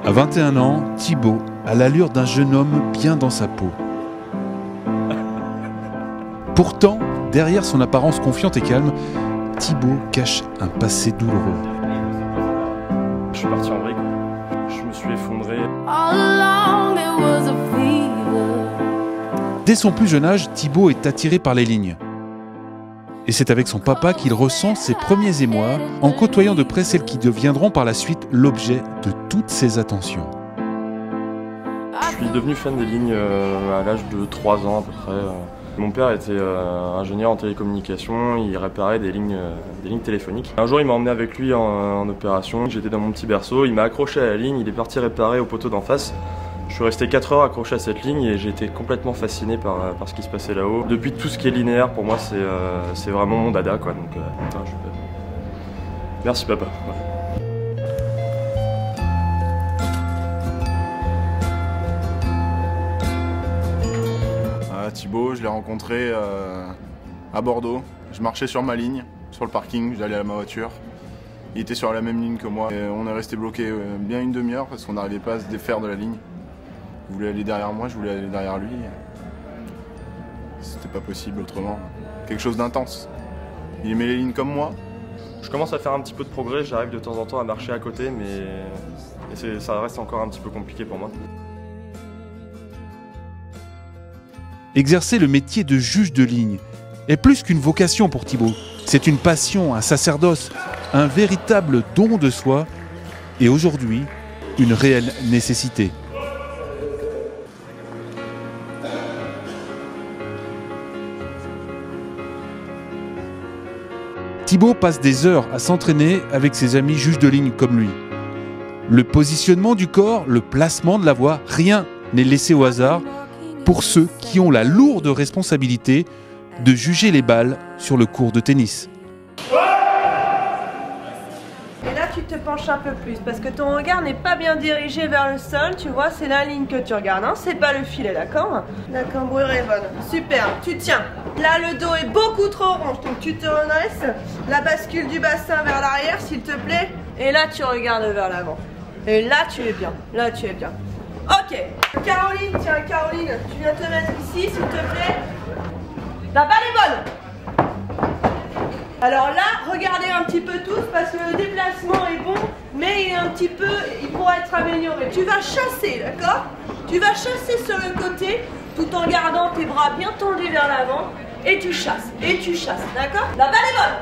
À 21 ans, Thibaut a l'allure d'un jeune homme bien dans sa peau. Pourtant, derrière son apparence confiante et calme, Thibaut cache un passé douloureux. Je suis parti en vrille. Je me suis effondré. Dès son plus jeune âge, Thibaut est attiré par les lignes. Et c'est avec son papa qu'il ressent ses premiers émois en côtoyant de près celles qui deviendront par la suite l'objet de toutes ses attentions. Je suis devenu fan des lignes à l'âge de 3 ans à peu près. Mon père était ingénieur en télécommunications, il réparait des lignes téléphoniques. Un jour il m'a emmené avec lui en opération, j'étais dans mon petit berceau, il m'a accroché à la ligne, il est parti réparer au poteau d'en face. Je suis resté 4 heures accroché à cette ligne et j'ai été complètement fasciné par ce qui se passait là-haut. Depuis tout ce qui est linéaire, pour moi c'est vraiment mon dada quoi. Donc, merci papa. Ouais. Thibaut, je l'ai rencontré à Bordeaux. Je marchais sur ma ligne, sur le parking, j'allais à ma voiture. Il était sur la même ligne que moi. Et on est resté bloqué bien une demi-heure parce qu'on n'arrivait pas à se défaire de la ligne. Il voulait aller derrière moi, je voulais aller derrière lui. C'était pas possible autrement. Quelque chose d'intense. Il aimait les lignes comme moi. Je commence à faire un petit peu de progrès, j'arrive de temps en temps à marcher à côté, mais ça reste encore un petit peu compliqué pour moi. Exercer le métier de juge de ligne est plus qu'une vocation pour Thibaut. C'est une passion, un sacerdoce, un véritable don de soi et aujourd'hui, une réelle nécessité. Thibaut passe des heures à s'entraîner avec ses amis juges de ligne comme lui. Le positionnement du corps, le placement de la voix, rien n'est laissé au hasard pour ceux qui ont la lourde responsabilité de juger les balles sur le court de tennis. Et là tu te penches un peu plus parce que ton regard n'est pas bien dirigé vers le sol, tu vois, c'est la ligne que tu regardes, hein, c'est pas le filet, d'accord? La cambrure est bonne, super, tu tiens. Là le dos est beaucoup trop rond, donc tu te redresses, la bascule du bassin vers l'arrière s'il te plaît, et là tu regardes vers l'avant. Et là tu es bien, là tu es bien. Ok, Caroline, tiens Caroline, tu viens te mettre ici s'il te plaît. La balle est bonne. Alors là, regardez un petit peu tous parce que le déplacement est bon, mais il pourra être amélioré. Tu vas chasser, d'accord? Tu vas chasser sur le côté tout en gardant tes bras bien tendus vers l'avant et tu chasses, d'accord? La balle est bonne.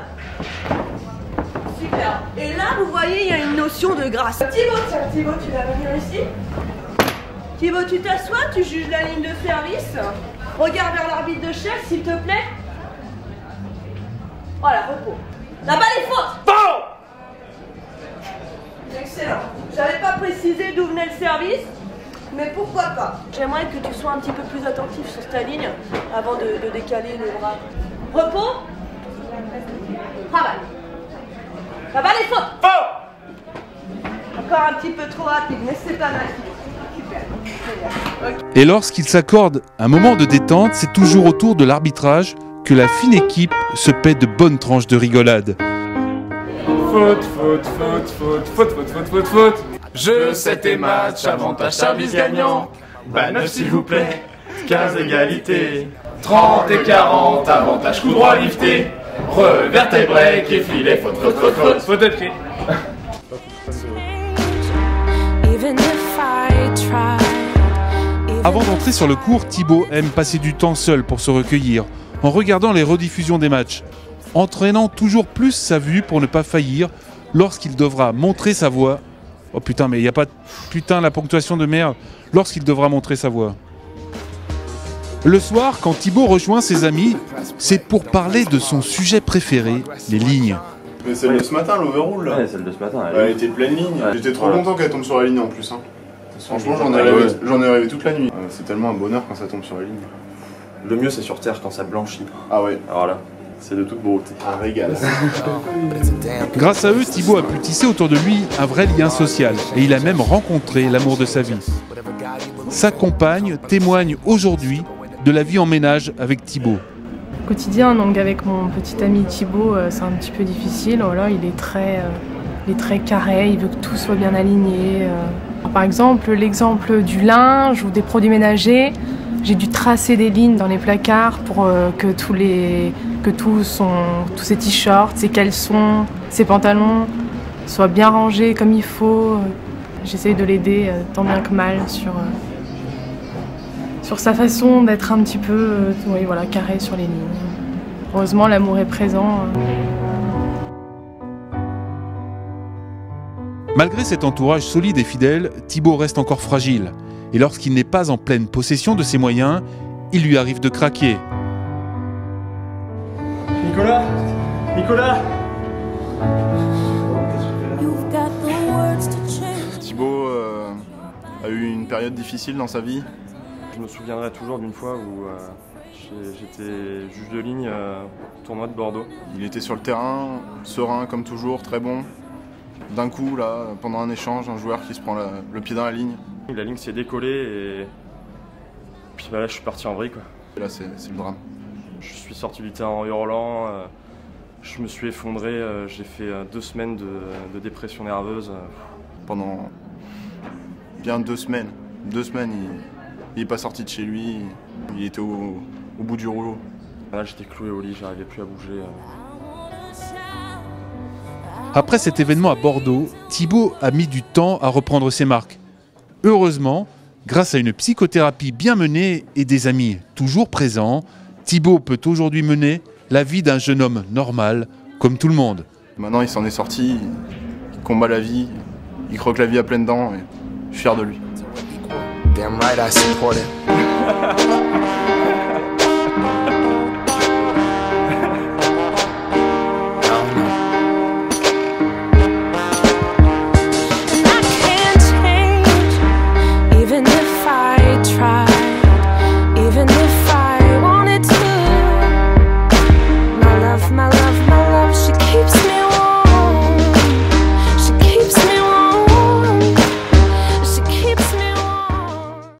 Super. Et là, vous voyez, il y a une notion de grâce. Thibaut, tiens, Thibaut, tu vas venir ici. Thibaut, tu t'assois, tu juges la ligne de service. Regarde vers l'arbitre de chef, s'il te plaît. Voilà, repos. La balle est faute. Bon. Excellent. J'avais pas précisé d'où venait le service, mais pourquoi pas. J'aimerais que tu sois un petit peu plus attentif sur ta ligne avant de décaler le bras. Repos. Travail. La balle est faute. Bon. Encore un petit peu trop rapide, mais c'est pas mal. Et lorsqu'il s'accorde un moment de détente, c'est toujours autour de l'arbitrage que la fine équipe se paie de bonnes tranches de rigolade. Faute, faute, faute, faute, faute, faute, faute, faute, faute. Jeu 7 et match, avantage service gagnant. Bah 9 s'il vous plaît, 15 égalité. 30 et 40, avantage coup droit lifté. Revers tie break et filet, faute, faute, faute, faute. Faute de pied. Avant d'entrer sur le court, Thibaut aime passer du temps seul pour se recueillir, en regardant les rediffusions des matchs, entraînant toujours plus sa vue pour ne pas faillir lorsqu'il devra montrer sa voix. Oh putain, mais il n'y a pas de putain la ponctuation de merde, lorsqu'il devra montrer sa voix. Le soir, quand Thibaut rejoint ses amis, c'est pour parler de son sujet préféré, les lignes. Mais celle de ce matin, l'overrule là. Ouais, celle de ce matin. Elle était de pleine ligne. Ouais. J'étais trop content qu'elle tombe sur la ligne en plus. Hein. Franchement, j'en ai rêvé toute la nuit. C'est tellement un bonheur quand ça tombe sur la ligne. Le mieux c'est sur terre quand ça blanchit. Ah ouais. Alors là, c'est de toute beauté. Un régal. Grâce à eux, Thibaut a pu tisser autour de lui un vrai lien social et il a même rencontré l'amour de sa vie. Sa compagne témoigne aujourd'hui de la vie en ménage avec Thibaut. Quotidien, donc avec mon petit ami Thibaut, c'est un petit peu difficile. Voilà, il est Il est très carré, il veut que tout soit bien aligné. Par exemple, l'exemple du linge ou des produits ménagers, j'ai dû tracer des lignes dans les placards pour que tous ses t-shirts, ses caleçons, ses pantalons soient bien rangés comme il faut. J'essaye de l'aider tant bien que mal sur sa façon d'être un petit peu carré sur les lignes. Heureusement, l'amour est présent. Malgré cet entourage solide et fidèle, Thibaut reste encore fragile. Et lorsqu'il n'est pas en pleine possession de ses moyens, il lui arrive de craquer. Nicolas, Thibaut a eu une période difficile dans sa vie. Je me souviendrai toujours d'une fois où j'étais juge de ligne au tournoi de Bordeaux. Il était sur le terrain, serein comme toujours, très bon. D'un coup, là, pendant un échange, un joueur qui se prend le pied dans la ligne. La ligne s'est décollée et puis là je suis parti en vrille, quoi. Et là c'est le drame. Je suis sorti du terrain en hurlant, je me suis effondré, j'ai fait 2 semaines de dépression nerveuse. Pendant bien 2 semaines. 2 semaines, il n'est pas sorti de chez lui, il était au bout du rouleau. Là j'étais cloué au lit, j'arrivais plus à bouger. Après cet événement à Bordeaux, Thibaut a mis du temps à reprendre ses marques. Heureusement, grâce à une psychothérapie bien menée et des amis toujours présents, Thibaut peut aujourd'hui mener la vie d'un jeune homme normal, comme tout le monde. Maintenant il s'en est sorti, il combat la vie, il croque la vie à pleines dents et je suis fier de lui. Damn right I support it.